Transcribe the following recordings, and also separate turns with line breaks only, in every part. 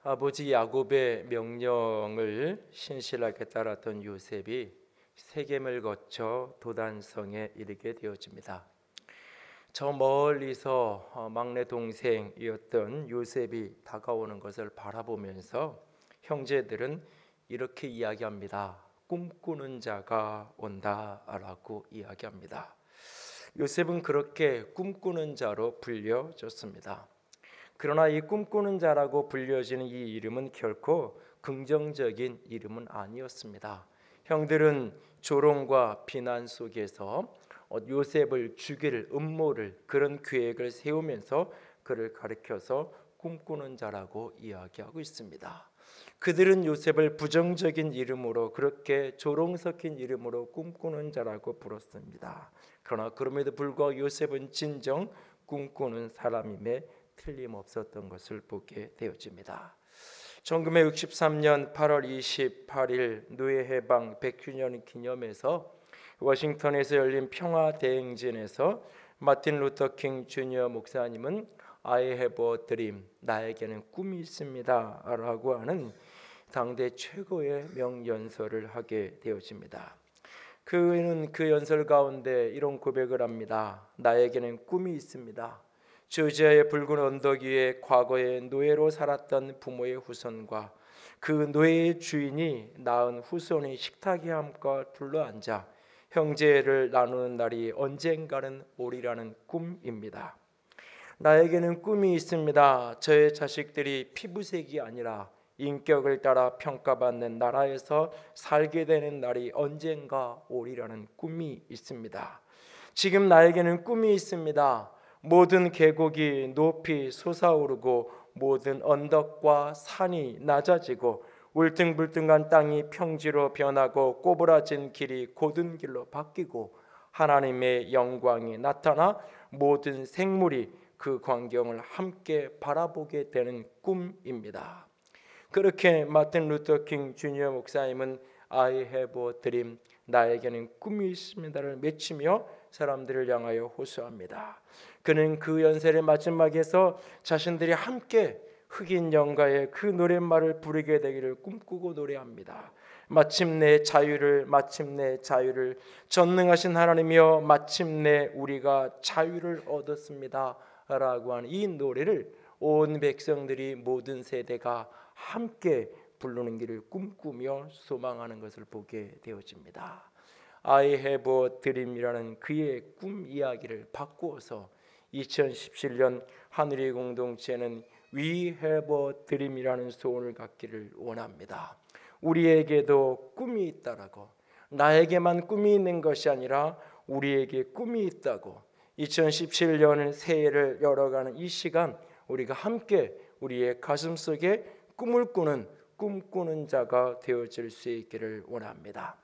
아버지 야곱의 명령을 신실하게 따랐던 요셉이 세겜을 거쳐 도단성에 이르게 되어집니다. 저 멀리서 막내 동생이었던 요셉이 다가오는 것을 바라보면서 형제들은 이렇게 이야기합니다. 꿈꾸는 자가 온다라고 이야기합니다. 요셉은 그렇게 꿈꾸는 자로 불려졌습니다. 그러나 이 꿈꾸는 자라고 불려지는 이 이름은 결코 긍정적인 이름은 아니었습니다. 형들은 조롱과 비난 속에서 요셉을 죽일 음모를, 그런 계획을 세우면서 그를 가리켜서 꿈꾸는 자라고 이야기하고 있습니다. 그들은 요셉을 부정적인 이름으로, 그렇게 조롱 섞인 이름으로 꿈꾸는 자라고 불렀습니다. 그러나 그럼에도 불구하고 요셉은 진정 꿈꾸는 사람임에 틀림없었던 것을 보게 되어집니다. 1963년 8월 28일 노예해방 100주년 기념해서 워싱턴에서 열린 평화대행진에서 마틴 루터 킹 주니어 목사님은 I have a dream, 나에게는 꿈이 있습니다 라고 하는 당대 최고의 명연설을 하게 되어집니다. 그는 그 연설 가운데 이런 고백을 합니다. 나에게는 꿈이 있습니다. 조지아의 붉은 언덕 위에 과거에 노예로 살았던 부모의 후손과 그 노예의 주인이 낳은 후손의 식탁에 함께 둘러앉아 형제를 나누는 날이 언젠가는 오리라는 꿈입니다. 나에게는 꿈이 있습니다. 저의 자식들이 피부색이 아니라 인격을 따라 평가받는 나라에서 살게 되는 날이 언젠가 오리라는 꿈이 있습니다. 지금 나에게는 꿈이 있습니다. 모든 계곡이 높이 솟아오르고 모든 언덕과 산이 낮아지고 울퉁불퉁한 땅이 평지로 변하고 꼬부라진 길이 곧은 길로 바뀌고 하나님의 영광이 나타나 모든 생물이 그 광경을 함께 바라보게 되는 꿈입니다. 그렇게 마틴 루터 킹 주니어 목사님은 I have a dream, 나에게는 꿈이 있습니다를 외치며 사람들을 향하여 호소합니다. 그는 그 연설의 마지막에서 자신들이 함께 흑인 영가의 그 노랫말을 부르게 되기를 꿈꾸고 노래합니다. 마침내 자유를 전능하신 하나님이여 마침내 우리가 자유를 얻었습니다 라고 하는 이 노래를 온 백성들이 모든 세대가 함께 부르는 길을 꿈꾸며 소망하는 것을 보게 되어집니다. I have a dream이라는 그의 꿈 이야기를 바꾸어서 2017년 하늘의 공동체는 We have a dream이라는 소원을 갖기를 원합니다. 우리에게도 꿈이 있다라고, 나에게만 꿈이 있는 것이 아니라 우리에게 꿈이 있다고, 2017년 새해를 열어가는 이 시간 우리가 함께 우리의 가슴속에 꿈꾸는 자가 되어질 수 있기를 원합니다.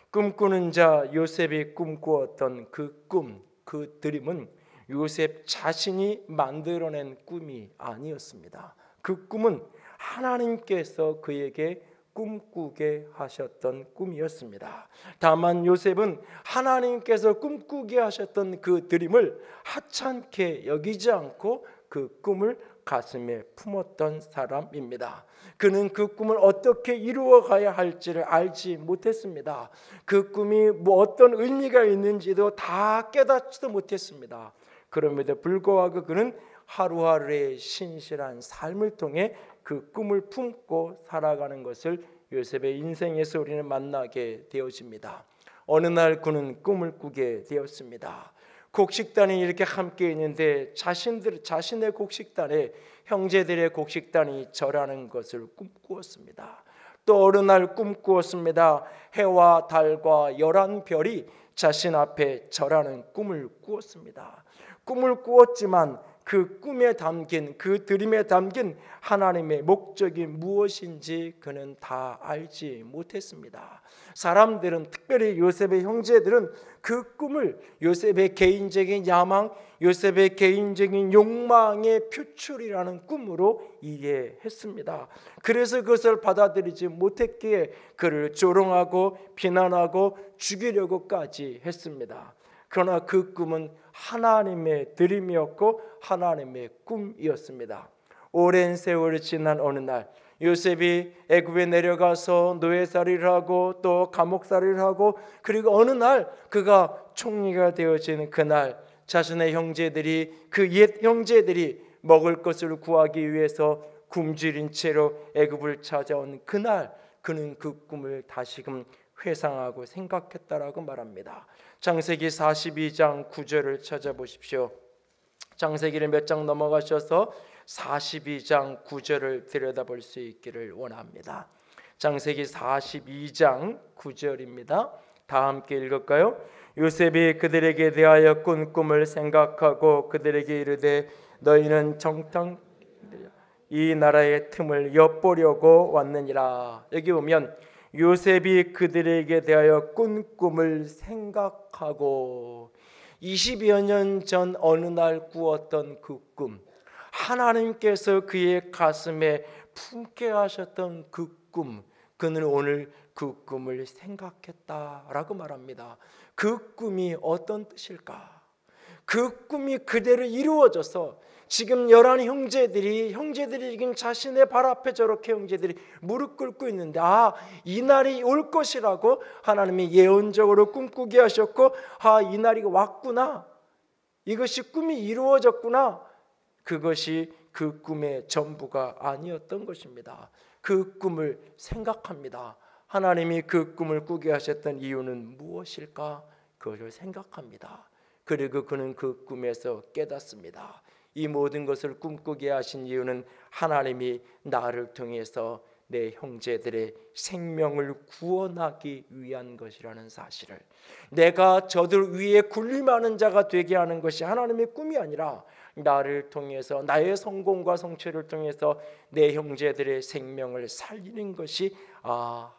꿈꾸는 자 요셉이 꿈꾸었던 그 꿈, 그 드림은 요셉 자신이 만들어낸 꿈이 아니었습니다. 그 꿈은 하나님께서 그에게 꿈꾸게 하셨던 꿈이었습니다. 다만 요셉은 하나님께서 꿈꾸게 하셨던 그 드림을 하찮게 여기지 않고 그 꿈을 가슴에 품었던 사람입니다. 그는 그 꿈을 어떻게 이루어가야 할지를 알지 못했습니다. 그 꿈이 어떤 의미가 있는지도 다 깨닫지도 못했습니다. 그럼에도 불구하고 그는 하루하루의 신실한 삶을 통해 그 꿈을 품고 살아가는 것을 요셉의 인생에서 우리는 만나게 되어집니다. 어느 날 그는 꿈을 꾸게 되었습니다. 곡식단이 이렇게 함께 있는데 자신의 곡식단에 형제들의 곡식단이 절하는 것을 꿈꾸었습니다. 또 어느 날 꿈꾸었습니다. 해와 달과 11별이 자신 앞에 절하는 꿈을 꾸었습니다. 꿈을 꾸었지만 그 꿈에 담긴, 그 드림에 담긴 하나님의 목적이 무엇인지 그는 다 알지 못했습니다. 사람들은, 특별히 요셉의 형제들은 그 꿈을 요셉의 개인적인 야망, 요셉의 개인적인 욕망의 표출이라는 꿈으로 이해했습니다. 그래서 그것을 받아들이지 못했기에 그를 조롱하고 비난하고 죽이려고까지 했습니다. 그러나 그 꿈은 하나님의 드림이었고 하나님의 꿈이었습니다. 오랜 세월이 지난 어느 날 요셉이 애굽에 내려가서 노예살이를 하고 또 감옥살이를 하고, 그리고 어느 날 그가 총리가 되어지는 그날, 자신의 형제들이, 그 옛 형제들이 먹을 것을 구하기 위해서 굶주린 채로 애굽을 찾아온 그날, 그는 그 꿈을 다시금 회상하고 생각했다라고 말합니다. 창세기 42장 9절을 찾아보십시오. 창세기를 몇 장 넘어가셔서 42장 9절을 들여다볼 수 있기를 원합니다. 창세기 42장 9절입니다. 다 함께 읽을까요? 요셉이 그들에게 대하여 꾼 꿈을 생각하고 그들에게 이르되 너희는 정탐 이 나라의 틈을 엿보려고 왔느니라. 여기 보면 요셉이 그들에게 대하여 꾼 꿈을 생각하고 20여 년 전 어느 날 꾸었던 그 꿈, 하나님께서 그의 가슴에 품게 하셨던 그 꿈, 그는 오늘 그 꿈을 생각했다라고 말합니다. 그 꿈이 어떤 뜻일까? 그 꿈이 그대로 이루어져서 지금 11 형제들이 지금 자신의 발 앞에 저렇게 형제들이 무릎 꿇고 있는데, 이 날이 올 것이라고 하나님이 예언적으로 꿈꾸게 하셨고, 이 날이 왔구나, 이것이 꿈이 이루어졌구나, 그것이 그 꿈의 전부가 아니었던 것입니다. 그 꿈을 생각합니다. 하나님이 그 꿈을 꾸게 하셨던 이유는 무엇일까? 그것을 생각합니다. 그리고 그는 그 꿈에서 깨닫습니다. 이 모든 것을 꿈꾸게 하신 이유는 하나님이 나를 통해서 내 형제들의 생명을 구원하기 위한 것이라는 사실을, 내가 저들 위에 군림하는 자가 되게 하는 것이 하나님의 꿈이 아니라 나를 통해서, 나의 성공과 성취를 통해서 내 형제들의 생명을 살리는 것이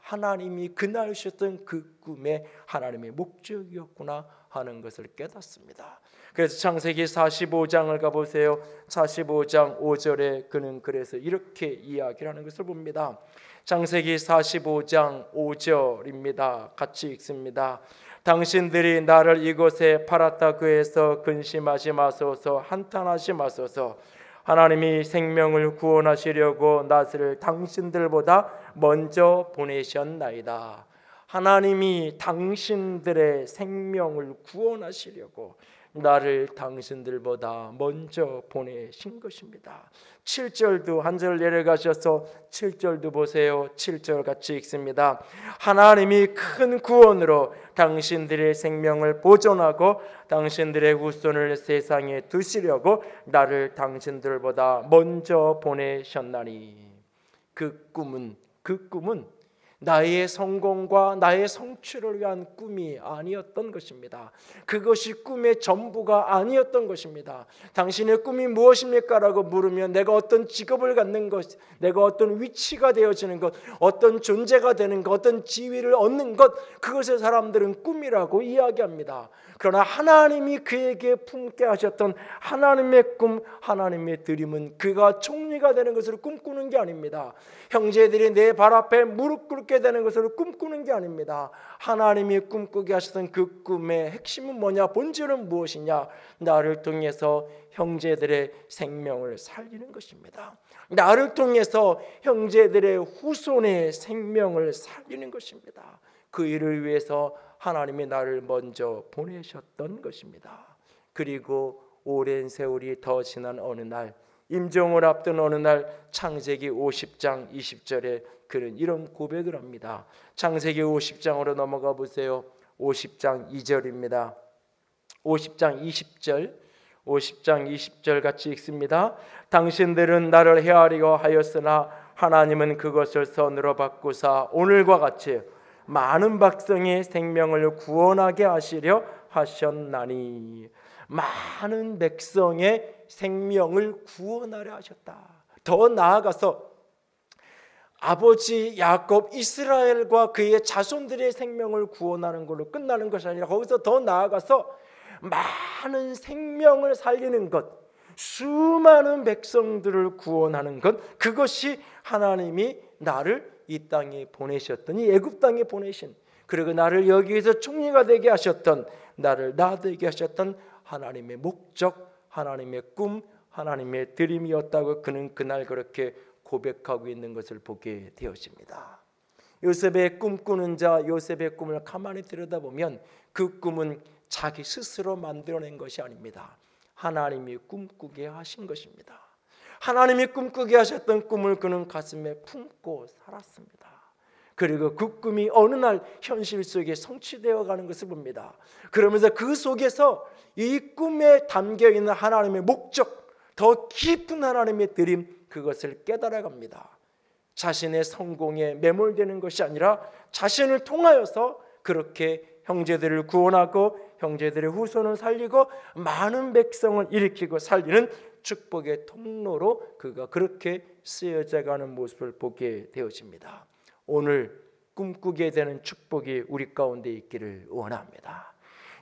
하나님이 그날 주셨던 그 꿈의 하나님의 목적이었구나 하는 것을 깨닫습니다. 그래서 창세기 45장을 가보세요. 45장 5절에 그는 그래서 이렇게 이야기를 하는 것을 봅니다. 창세기 45장 5절입니다. 같이 읽습니다. 당신들이 나를 이곳에 팔았다고 해서 근심하지 마소서, 한탄하지 마소서. 하나님이 생명을 구원하시려고 나를 당신들보다 먼저 보내셨나이다. 하나님이 당신들의 생명을 구원하시려고 나를 당신들보다 먼저 보내신 것입니다. 7절도 한 절 내려가셔서 7절도 보세요. 7절 같이 읽습니다. 하나님이 큰 구원으로 당신들의 생명을 보존하고 당신들의 후손을 세상에 두시려고 나를 당신들보다 먼저 보내셨나니. 그 꿈은 나의 성공과 나의 성취를 위한 꿈이 아니었던 것입니다. 그것이 꿈의 전부가 아니었던 것입니다. 당신의 꿈이 무엇입니까? 라고 물으면 내가 어떤 직업을 갖는 것, 내가 어떤 위치가 되어지는 것, 어떤 존재가 되는 것, 어떤 지위를 얻는 것, 그것을 사람들은 꿈이라고 이야기합니다. 그러나 하나님이 그에게 품게 하셨던 하나님의 꿈, 하나님의 드림은 그가 총리가 되는 것을 꿈꾸는 게 아닙니다. 형제들이 내 발 앞에 무릎 꿇게 되는 것을 꿈꾸는 게 아닙니다. 하나님이 꿈꾸게 하셨던 그 꿈의 핵심은 뭐냐? 본질은 무엇이냐? 나를 통해서 형제들의 생명을 살리는 것입니다. 나를 통해서 형제들의 후손의 생명을 살리는 것입니다. 그 일을 위해서 하나님이 나를 먼저 보내셨던 것입니다. 그리고 오랜 세월이 더 지난 어느 날, 임종을 앞둔 어느 날, 창세기 50장 20절에 그는 이런 고백을 합니다. 창세기 50장으로 넘어가 보세요. 50장 2절입니다. 50장 20절 같이 읽습니다. 당신들은 나를 헤아리려 하였으나 하나님은 그것을 선으로 바꾸사 오늘과 같이 많은 백성의 생명을 구원하게 하시려 하셨나니. 많은 백성의 생명을 구원하려 하셨다. 더 나아가서 아버지 야곱 이스라엘과 그의 자손들의 생명을 구원하는 걸로 끝나는 것이 아니라 거기서 더 나아가서 많은 생명을 살리는 것, 수많은 백성들을 구원하는 것, 그것이 하나님이 나를 이 땅에 보내셨던, 이 애굽 땅에 보내신, 그리고 나를 여기에서 총리가 되게 하셨던, 나를 나 되게 하셨던 하나님의 목적, 하나님의 꿈, 하나님의 드림이었다고 그는 그날 그렇게 고백하고 있는 것을 보게 되어집니다. 요셉의 꿈꾸는 자 요셉의 꿈을 가만히 들여다보면 그 꿈은 자기 스스로 만들어낸 것이 아닙니다. 하나님이 꿈꾸게 하신 것입니다. 하나님이 꿈꾸게 하셨던 꿈을 그는 가슴에 품고 살았습니다. 그리고 그 꿈이 어느 날 현실 속에 성취되어 가는 것을 봅니다. 그러면서 그 속에서 이 꿈에 담겨있는 하나님의 목적, 더 깊은 하나님의 드림, 그것을 깨달아갑니다. 자신의 성공에 매몰되는 것이 아니라 자신을 통하여서 그렇게 형제들을 구원하고 형제들의 후손을 살리고 많은 백성을 일으키고 살리는 축복의 통로로 그가 그렇게 쓰여져 가는 모습을 보게 되어집니다. 오늘 꿈꾸게 되는 축복이 우리 가운데 있기를 원합니다.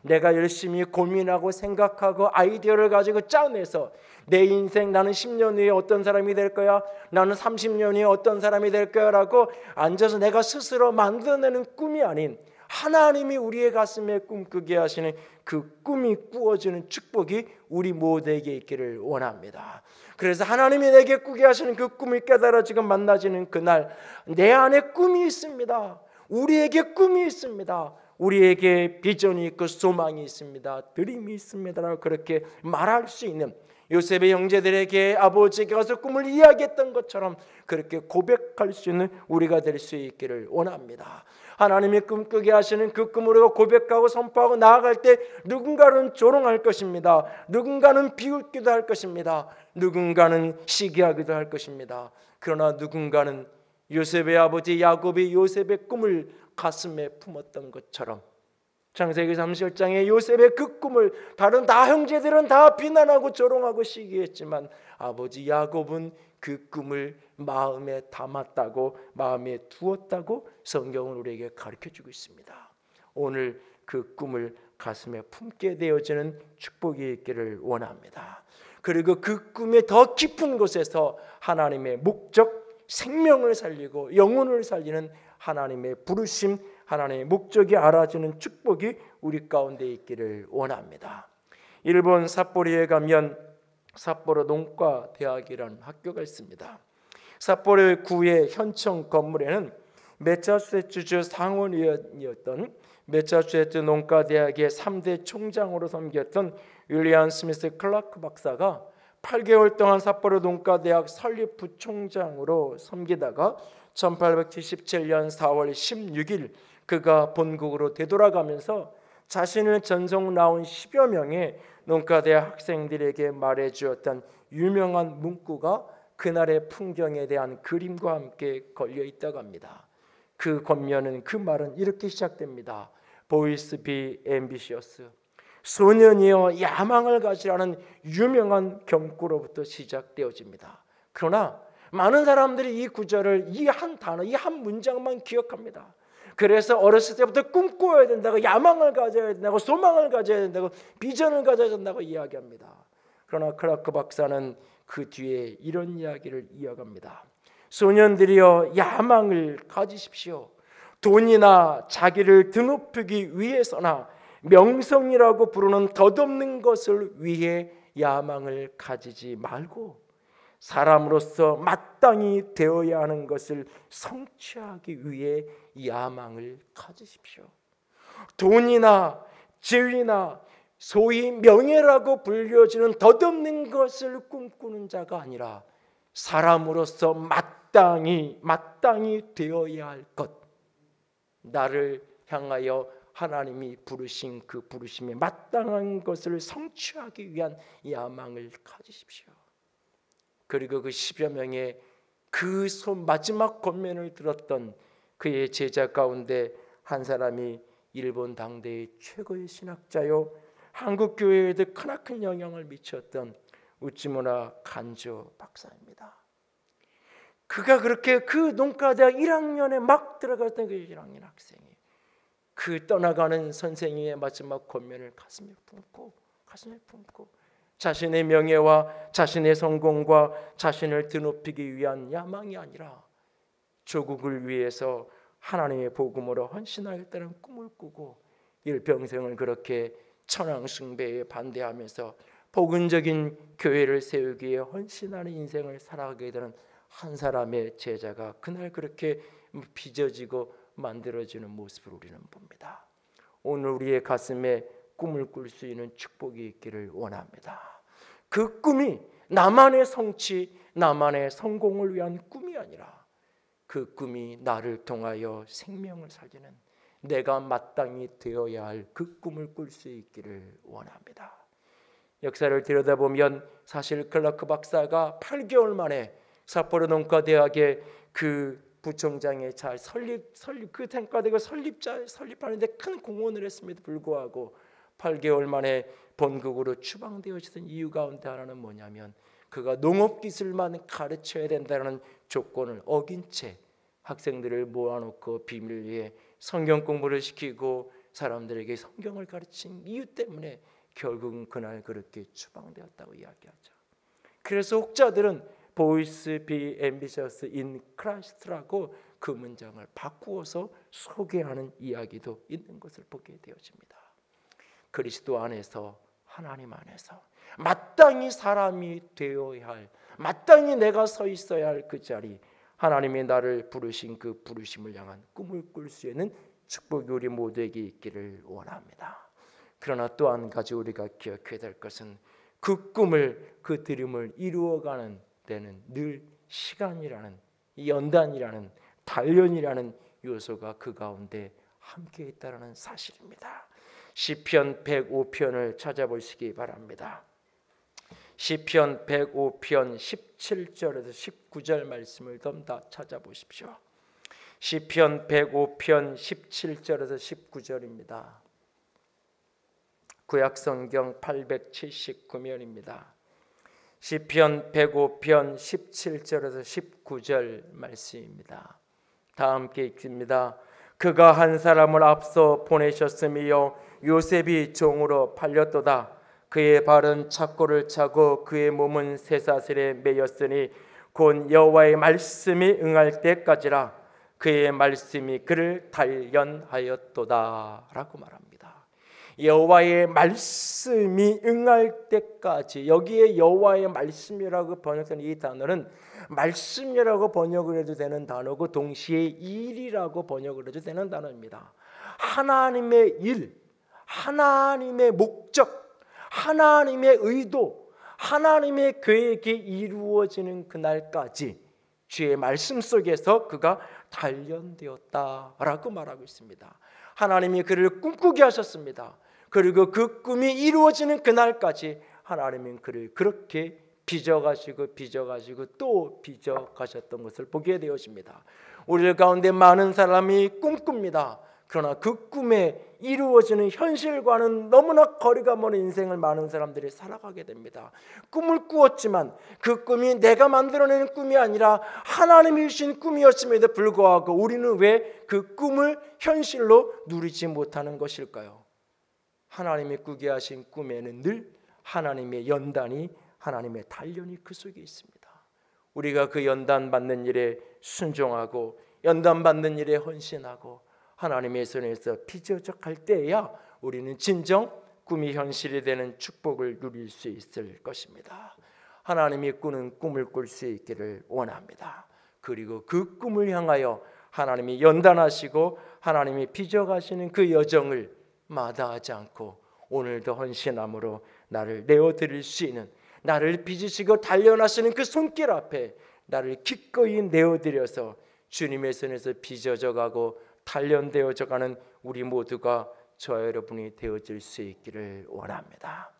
내가 열심히 고민하고 생각하고 아이디어를 가지고 짜내서 내 인생, 나는 10년 후에 어떤 사람이 될 거야, 나는 30년 후에 어떤 사람이 될 거야 라고 앉아서 내가 스스로 만들어내는 꿈이 아닌 하나님이 우리의 가슴에 꿈꾸게 하시는 그 꿈이 꾸어지는 축복이 우리 모두에게 있기를 원합니다. 그래서 하나님이 내게 꾸게 하시는 그 꿈을 깨달아 지금 만나지는 그날 내 안에 꿈이 있습니다. 우리에게 꿈이 있습니다. 우리에게 비전이 있고 소망이 있습니다. 드림이 있습니다라고 그렇게 말할 수 있는, 요셉의 형제들에게 아버지가 가서 꿈을 이야기했던 것처럼 그렇게 고백할 수 있는 우리가 될 수 있기를 원합니다. 하나님이 꿈꾸게 하시는 그 꿈으로 고백하고 선포하고 나아갈 때 누군가는 조롱할 것입니다. 누군가는 비웃기도 할 것입니다. 누군가는 시기하기도 할 것입니다. 그러나 누군가는 요셉의 아버지 야곱이 요셉의 꿈을 가슴에 품었던 것처럼 창세기 37장에 요셉의 그 꿈을 다른 다 형제들은 다 비난하고 조롱하고 시기했지만 아버지 야곱은 그 꿈을 마음에 담았다고, 마음에 두었다고 성경은 우리에게 가르쳐주고 있습니다. 오늘 그 꿈을 가슴에 품게 되어지는 축복이 있기를 원합니다. 그리고 그 꿈의 더 깊은 곳에서 하나님의 목적, 생명을 살리고 영혼을 살리는 하나님의 부르심, 하나님의 목적이 알아지는 축복이 우리 가운데 있기를 원합니다. 일본 삿포로에 가면 삿포로 농과대학이라는 학교가 있습니다. 삿포로 구의 현청 건물에는 매사추세츠 상원의원이었던 매사추세츠 농과대학의 3대 총장으로 섬겼던 윌리엄 스미스 클라크 박사가 8개월 동안 삿포로 농과대학 설립 부총장으로 섬기다가 1877년 4월 16일 그가 본국으로 되돌아가면서 자신을 전송 나온 10여 명의 농과대학 학생들에게 말해주었던 유명한 문구가 그날의 풍경에 대한 그림과 함께 걸려 있다고 합니다. 그 겉면은, 그 말은 이렇게 시작됩니다. Boys be ambitious. 소년이여 야망을 가지라는 유명한 경구로부터 시작되어집니다. 그러나 많은 사람들이 이 구절을, 이 한 단어, 이 한 문장만 기억합니다. 그래서 어렸을 때부터 꿈꿔야 된다고, 야망을 가져야 된다고, 소망을 가져야 된다고, 비전을 가져야 된다고 이야기합니다. 그러나 클라크 박사는 그 뒤에 이런 이야기를 이어갑니다. 소년들이여 야망을 가지십시오. 돈이나 자기를 드높이기 위해서나 명성이라고 부르는 덧없는 것을 위해 야망을 가지지 말고 사람으로서 마땅히 되어야 하는 것을 성취하기 위해 야망을 가지십시오. 돈이나 지위나 소위 명예라고 불려지는 덧없는 것을 꿈꾸는 자가 아니라 사람으로서 마땅히 되어야 할 것, 나를 향하여 하나님이 부르신 그 부르심에 마땅한 것을 성취하기 위한 야망을 가지십시오. 그리고 그 10여 명의 그 마지막 권면을 들었던 그의 제자 가운데 한 사람이 일본 당대의 최고의 신학자요, 한국 교회에도 크나큰 영향을 미쳤던 우찌무라 간조 박사입니다. 그가 그렇게 그 농과대학 1학년에 막 들어갔던 그 1학년 학생이 그 떠나가는 선생님의 마지막 권면을 가슴에 품고 자신의 명예와 자신의 성공과 자신을 드높이기 위한 야망이 아니라 조국을 위해서 하나님의 복음으로 헌신하겠다는 꿈을 꾸고 일평생을 그렇게 천황 숭배에 반대하면서 복음적인 교회를 세우기 위해 헌신하는 인생을 살아가게 되는 한 사람의 제자가 그날 그렇게 빚어지고 만들어지는 모습을 우리는 봅니다. 오늘 우리의 가슴에 꿈을 꿀 수 있는 축복이 있기를 원합니다. 그 꿈이 나만의 성취, 나만의 성공을 위한 꿈이 아니라 그 꿈이 나를 통하여 생명을 살리는 내가 마땅히 되어야 할 그 꿈을 꿀 수 있기를 원합니다. 역사를 들여다보면 사실 클라크 박사가 8개월 만에 삿포로 농과대학의 그 부총장에 잘 그 생과대가 설립하는데 큰 공헌을 했음에도 불구하고 8개월 만에 본국으로 추방되어지던 이유 가운데 하나는 뭐냐면 그가 농업기술만 가르쳐야 된다는 조건을 어긴 채 학생들을 모아놓고 비밀리에 성경 공부를 시키고 사람들에게 성경을 가르친 이유 때문에 결국은 그날 그렇게 추방되었다고 이야기하죠. 그래서 혹자들은 Boys be ambitious in Christ라고 그 문장을 바꾸어서 소개하는 이야기도 있는 것을 보게 되어집니다. 그리스도 안에서, 하나님 안에서 마땅히 사람이 되어야 할, 마땅히 내가 서 있어야 할 그 자리, 하나님이 나를 부르신 그 부르심을 향한 꿈을 꿀 수 있는 축복이 우리 모두에게 있기를 원합니다. 그러나 또 한 가지 우리가 기억해야 될 것은 그 꿈을, 그 드림을 이루어가는 데는 늘 시간이라는, 연단이라는, 단련이라는 요소가 그 가운데 함께 있다는 사실입니다. 시편 105편을 찾아보시기 바랍니다. 시편 105편 17절에서 19절 말씀을 좀 다 찾아보십시오. 시편 105편 17절에서 19절입니다. 구약성경 879면입니다. 시편 105편 17절에서 19절 말씀입니다. 다 함께 읽습니다. 그가 한 사람을 앞서 보내셨으며 요셉이 종으로 팔렸도다. 그의 발은 착고를 차고 그의 몸은 쇠사슬에 매였으니 곧 여호와의 말씀이 응할 때까지라. 그의 말씀이 그를 단련하였도다 라고 말합니다. 여호와의 말씀이 응할 때까지, 여기에 여호와의 말씀이라고 번역된 이 단어는 말씀이라고 번역을 해도 되는 단어고 동시에 일이라고 번역을 해도 되는 단어입니다. 하나님의 일, 하나님의 목적, 하나님의 의도, 하나님의 계획이 이루어지는 그날까지 주의 말씀 속에서 그가 단련되었다라고 말하고 있습니다. 하나님이 그를 꿈꾸게 하셨습니다. 그리고 그 꿈이 이루어지는 그날까지 하나님은 그를 그렇게 빚어가시고 또 빚어가셨던 것을 보게 되어집니다. 우리 가운데 많은 사람이 꿈꿉니다. 그러나 그 꿈에 이루어지는 현실과는 너무나 거리가 먼 인생을 많은 사람들이 살아가게 됩니다. 꿈을 꾸었지만 그 꿈이 내가 만들어내는 꿈이 아니라 하나님이 주신 꿈이었음에도 불구하고 우리는 왜 그 꿈을 현실로 누리지 못하는 것일까요? 하나님이 꾸게 하신 꿈에는 늘 하나님의 연단이, 하나님의 단련이 그 속에 있습니다. 우리가 그 연단 받는 일에 순종하고 연단 받는 일에 헌신하고 하나님의 손에서 빚어져갈 때야 우리는 진정 꿈이 현실이 되는 축복을 누릴 수 있을 것입니다. 하나님이 꾸는 꿈을 꿀 수 있기를 원합니다. 그리고 그 꿈을 향하여 하나님이 연단하시고 하나님이 빚어가시는 그 여정을 마다하지 않고 오늘도 헌신함으로 나를 내어드릴 수 있는, 나를 빚으시고 단련하시는 그 손길 앞에 나를 기꺼이 내어드려서 주님의 손에서 빚어져가고 단련되어져가는 우리 모두가 저와 여러분이 되어질 수 있기를 원합니다.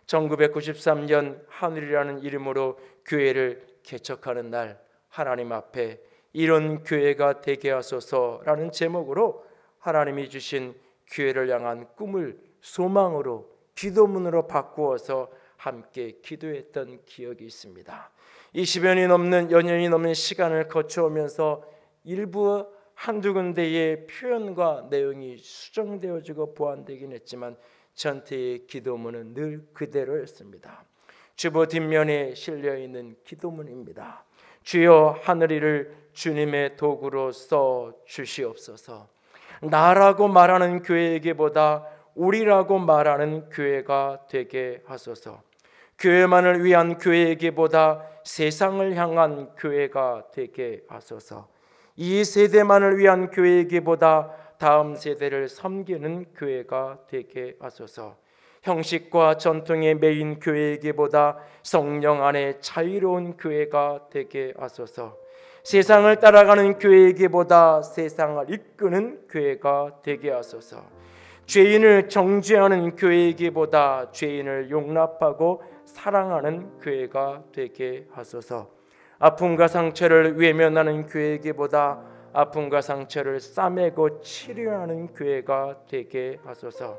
1993년 하늘이라는 이름으로 교회를 개척하는 날, 하나님 앞에 이런 교회가 되게 하소서라는 제목으로 하나님이 주신 교회를 향한 꿈을 소망으로, 기도문으로 바꾸어서 함께 기도했던 기억이 있습니다. 20년이 넘는 시간을 거쳐오면서 일부 한두 군데의 표현과 내용이 수정되어지고 보완되긴 했지만 전체의 기도문은 늘 그대로였습니다. 주보 뒷면에 실려있는 기도문입니다. 주여 하늘이를 주님의 도구로 써 주시옵소서. 나라고 말하는 교회에게보다 우리라고 말하는 교회가 되게 하소서. 교회만을 위한 교회이기보다 세상을 향한 교회가 되게 하소서. 이 세대만을 위한 교회이기보다 다음 세대를 섬기는 교회가 되게 하소서. 형식과 전통에 매인 교회이기보다 성령 안에 자유로운 교회가 되게 하소서. 세상을 따라가는 교회이기보다 세상을 이끄는 교회가 되게 하소서. 죄인을 정죄하는 교회이기보다 죄인을 용납하고 사랑하는 교회가 되게 하소서. 아픔과 상처를 외면하는 교회이기보다 아픔과 상처를 싸매고 치료하는 교회가 되게 하소서.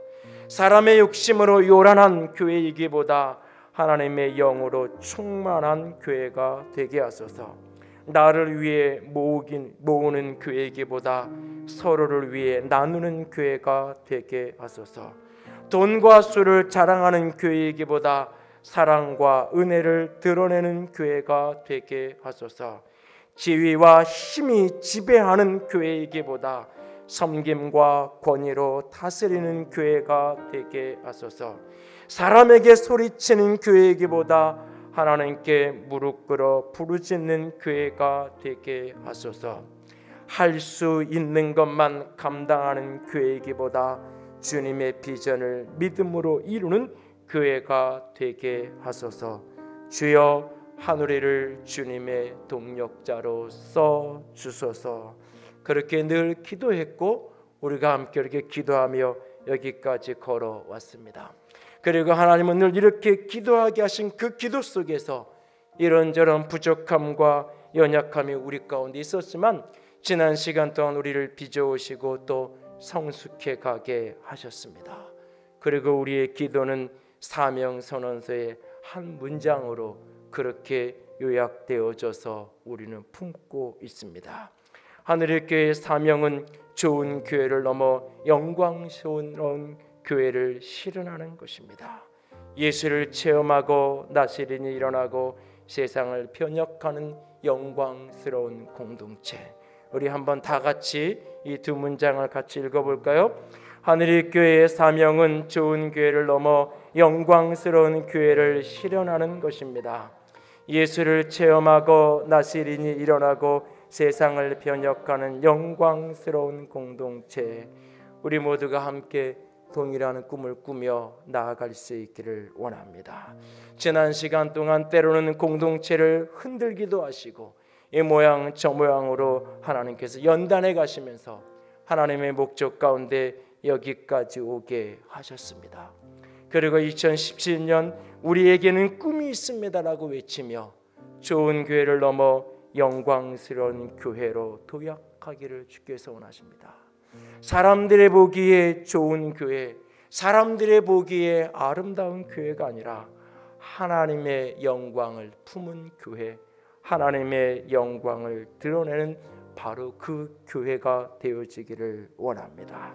사람의 욕심으로 요란한 교회이기보다 하나님의 영으로 충만한 교회가 되게 하소서. 나를 위해 모으는 교회이기보다 서로를 위해 나누는 교회가 되게 하소서. 돈과 수를 자랑하는 교회이기보다 사랑과 은혜를 드러내는 교회가 되게 하소서. 지위와 힘이 지배하는 교회이기보다 섬김과 권위로 다스리는 교회가 되게 하소서. 사람에게 소리치는 교회이기보다 하나님께 무릎 꿇어 부르짖는 교회가 되게 하소서. 할 수 있는 것만 감당하는 교회이기보다 주님의 비전을 믿음으로 이루는 교회가 되게 하소서. 주여, 한 우리를 주님의 동력자로 써 주소서. 그렇게 늘 기도했고 우리가 함께 이렇게 기도하며 여기까지 걸어왔습니다. 그리고 하나님은 늘 이렇게 기도하게 하신 그 기도 속에서 이런저런 부족함과 연약함이 우리 가운데 있었지만 지난 시간 동안 우리를 빚어오시고 또 성숙해 가게 하셨습니다. 그리고 우리의 기도는 사명선언서의 한 문장으로 그렇게 요약되어져서 우리는 품고 있습니다. 하늘의 교회의 사명은 좋은 교회를 넘어 영광스러운 교회를 실현하는 것입니다. 예수를 체험하고 나시린이 일어나고 세상을 변혁하는 영광스러운 공동체. 우리 한번 다 같이 이 두 문장을 같이 읽어볼까요? 하늘의 교회의 사명은 좋은 교회를 넘어 영광스러운 교회를 실현하는 것입니다. 예수를 체험하고 나시린이 일어나고 세상을 변혁하는 영광스러운 공동체. 우리 모두가 함께 동일한 꿈을 꾸며 나아갈 수 있기를 원합니다. 지난 시간 동안 때로는 공동체를 흔들기도 하시고 이 모양 저 모양으로 하나님께서 연단해 가시면서 하나님의 목적 가운데 여기까지 오게 하셨습니다. 그리고 2017년 우리에게는 꿈이 있습니다라고 외치며 좋은 교회를 넘어 영광스러운 교회로 도약하기를 주께서 원하십니다. 사람들의 보기에 좋은 교회, 사람들의 보기에 아름다운 교회가 아니라 하나님의 영광을 품은 교회, 하나님의 영광을 드러내는 바로 그 교회가 되어지기를 원합니다.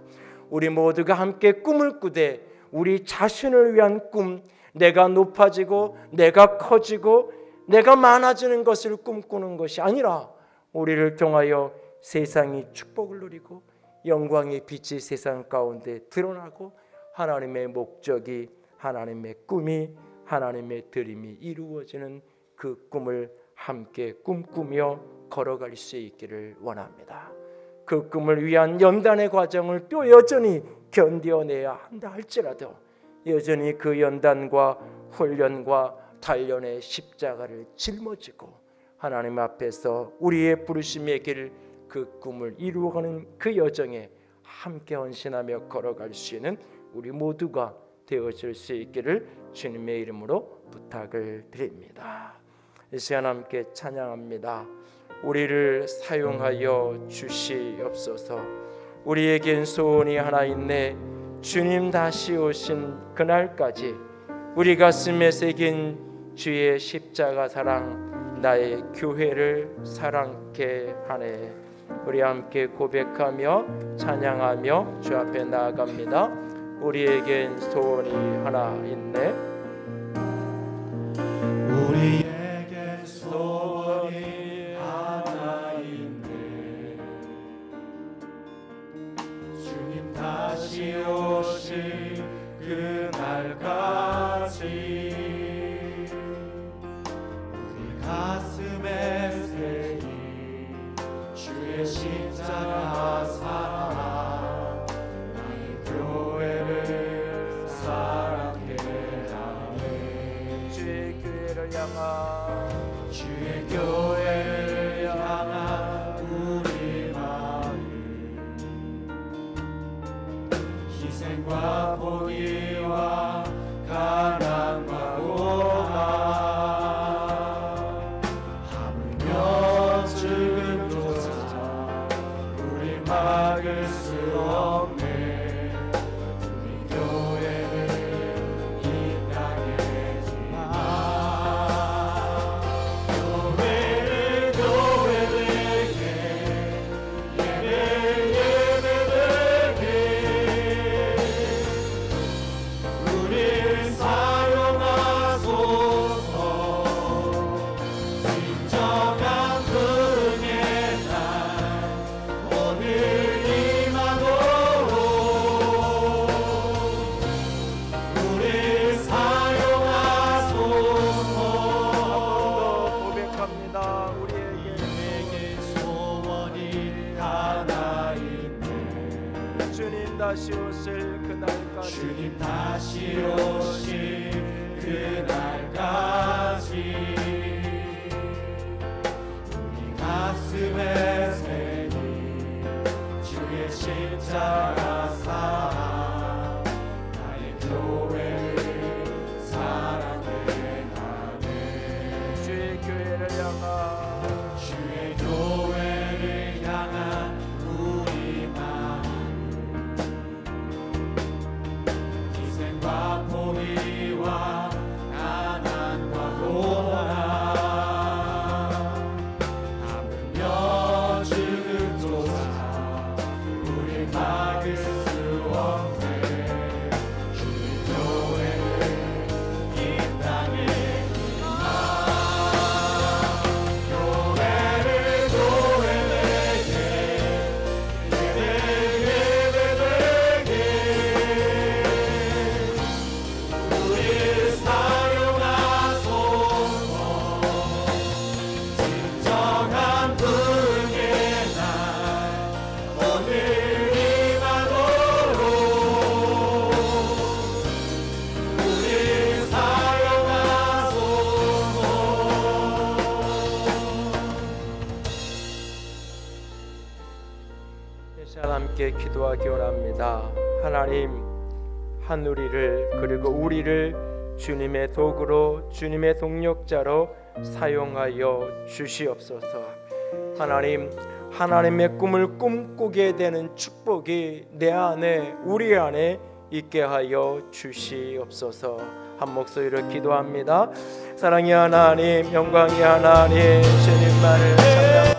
우리 모두가 함께 꿈을 꾸되 우리 자신을 위한 꿈, 내가 높아지고 내가 커지고 내가 많아지는 것을 꿈꾸는 것이 아니라 우리를 통하여 세상이 축복을 누리고 영광의 빛이 세상 가운데 드러나고 하나님의 목적이, 하나님의 꿈이, 하나님의 드림이 이루어지는 그 꿈을 함께 꿈꾸며 걸어갈 수 있기를 원합니다. 그 꿈을 위한 연단의 과정을 또 여전히 견뎌내야 한다 할지라도 여전히 그 연단과 훈련과 단련의 십자가를 짊어지고 하나님 앞에서 우리의 부르심의 길, 그 꿈을 이루어가는 그 여정에 함께 헌신하며 걸어갈 수 있는 우리 모두가 되어질 수 있기를 주님의 이름으로 부탁을 드립니다. 이 시간 함께 찬양합니다. 우리를 사용하여 주시옵소서. 우리에겐 소원이 하나 있네. 주님 다시 오신 그날까지 우리 가슴에 새긴 주의 십자가 사랑, 나의 교회를 사랑케 하네. 우리 함께 고백하며 찬양하며 주 앞에 나아갑니다. 우리에겐 소원이 하나 있네.
우리에겐 소원이 하나 있네. 주님 다시 오실 그날까지 다시 오실 그날까지 우리 가슴에 새긴 주의 십자가 사랑 나의 교회를 사랑해 가네.
주의 교회를 향한
우리 마음 희생과 포기와 가난과 고난 하물며 죽음조차 우리 막을 수 없네. 주의 교회를 이 땅에
함께 기도하기 원합니다. 하나님, 하늘이를 그리고 우리를 주님의 도구로 주님의 동력자로 사용하여 주시옵소서. 하나님, 하나님의 꿈을 꿈꾸게 되는 축복이 내 안에 우리 안에 있게 하여 주시옵소서. 한 목소리로 기도합니다. 사랑의 하나님, 영광의 하나님, 주님만을 찬양합니다.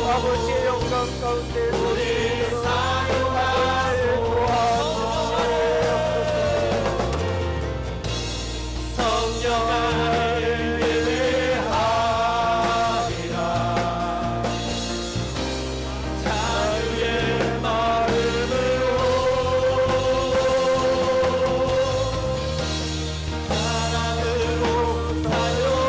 아버지의 영광 가운데 우리 사용하소서. 성령을 예배하리라. 자유의 마음으로 사랑으로 사용하리라.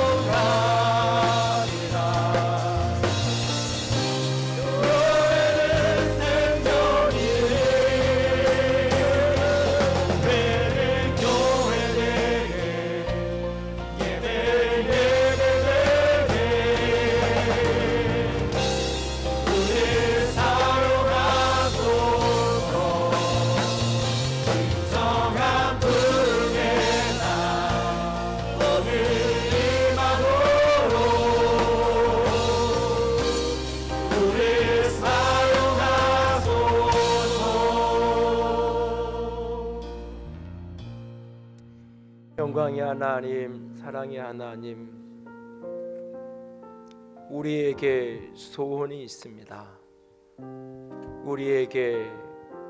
영광의 하나님, 사랑의 하나님, 우리에게 소원이 있습니다. 우리에게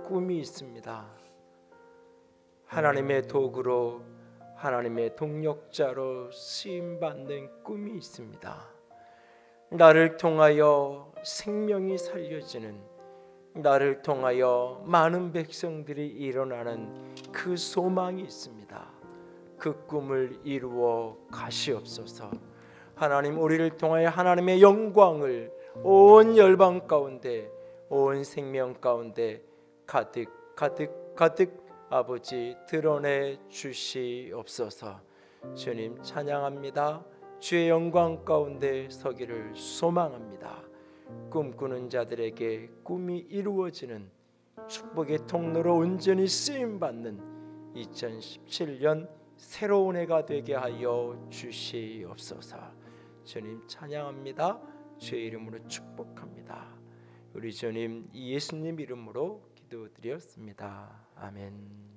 꿈이 있습니다. 하나님의 도구로, 하나님의 동력자로 쓰임받는 꿈이 있습니다. 나를 통하여 생명이 살려지는, 나를 통하여 많은 백성들이 일어나는 그 소망이 있습니다. 그 꿈을 이루어 가시옵소서. 하나님, 우리를 통하여 하나님의 영광을 온 열방 가운데, 온 생명 가운데 가득 아버지 드러내 주시옵소서. 주님 찬양합니다. 주의 영광 가운데 서기를 소망합니다. 꿈꾸는 자들에게 꿈이 이루어지는 축복의 통로로 온전히 쓰임받는 2017년 새로운 해가 되게 하여 주시옵소서. 주님 찬양합니다. 주의 이름으로 축복합니다. 우리 주님 예수님 이름으로 기도드렸습니다. 아멘.